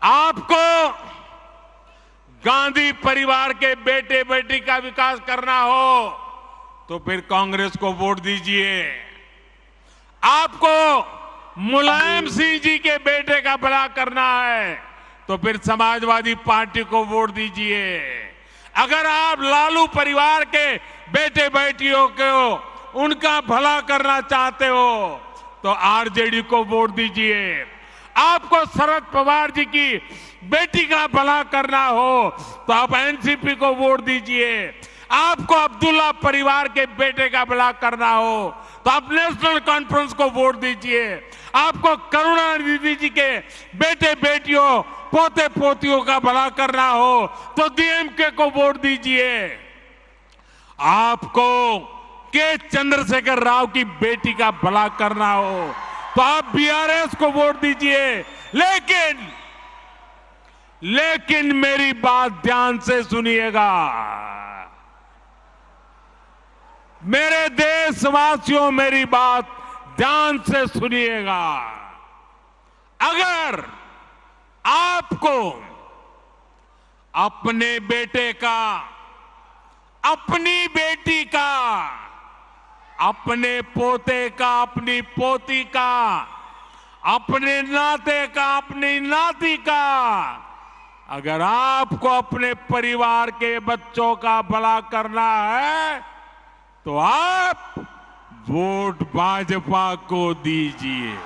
आपको गांधी परिवार के बेटे बेटी का विकास करना हो तो फिर कांग्रेस को वोट दीजिए। आपको मुलायम सिंह जी के बेटे का भला करना है तो फिर समाजवादी पार्टी को वोट दीजिए। अगर आप लालू परिवार के बेटे बेटियों को उनका भला करना चाहते हो तो आरजेडी को वोट दीजिए। आपको शरद पवार जी की बेटी का भला करना हो तो आप एनसीपी को वोट दीजिए। आपको अब्दुल्ला परिवार के बेटे का भला करना हो तो आप नेशनल कॉन्फ्रेंस को वोट दीजिए। आपको करुणानिधि जी के बेटे बेटियों पोते पोतियों का भला करना हो तो डीएमके को वोट दीजिए। आपको के चंद्रशेखर राव की बेटी का भला करना हो तो आप बीआरएस को वोट दीजिए। लेकिन मेरी बात ध्यान से सुनिएगा। मेरे देशवासियों, मेरी बात ध्यान से सुनिएगा। अगर आपको अपने बेटे का, अपनी बेटी का, अपने पोते का, अपनी पोती का, अपने नाते का, अपनी नाती का, अगर आपको अपने परिवार के बच्चों का भला करना है तो आप वोट भाजपा को दीजिए।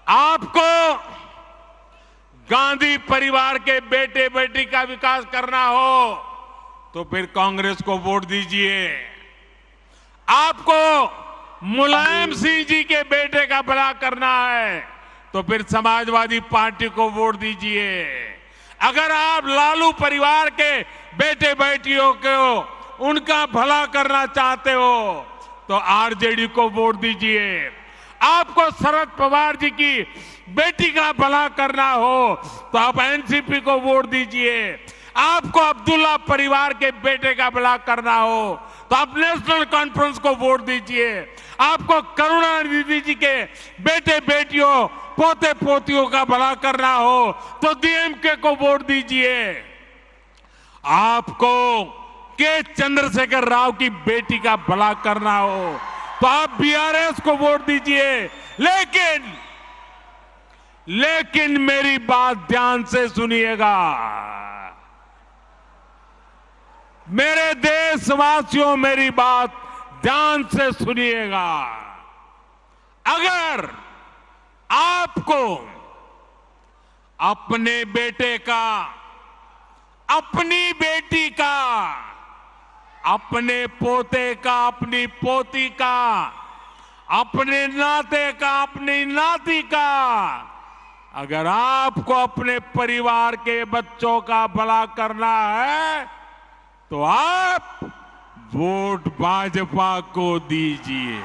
आपको गांधी परिवार के बेटे बेटी का विकास करना हो तो फिर कांग्रेस को वोट दीजिए। आपको मुलायम सिंह जी के बेटे का भला करना है तो फिर समाजवादी पार्टी को वोट दीजिए। अगर आप लालू परिवार के बेटे बेटियों को उनका भला करना चाहते हो तो आरजेडी को वोट दीजिए। आपको शरद पवार जी की बेटी का भला करना हो तो आप एनसीपी को वोट दीजिए। आपको अब्दुल्ला परिवार के बेटे का भला करना हो तो आप नेशनल कॉन्फ्रेंस को वोट दीजिए। आपको करुणानिधि जी के बेटे बेटियों पोते पोतियों का भला करना हो तो डीएमके को वोट दीजिए। आपको के चंद्रशेखर राव की बेटी का भला करना हो तो आप बीआरएस को वोट दीजिए। लेकिन मेरी बात ध्यान से सुनिएगा। मेरे देशवासियों, मेरी बात ध्यान से सुनिएगा। अगर आपको अपने बेटे का, अपनी बेटी का, अपने पोते का, अपनी पोती का, अपने नाते का, अपनी नाती का, अगर आपको अपने परिवार के बच्चों का भला करना है तो आप वोट भाजपा को दीजिए।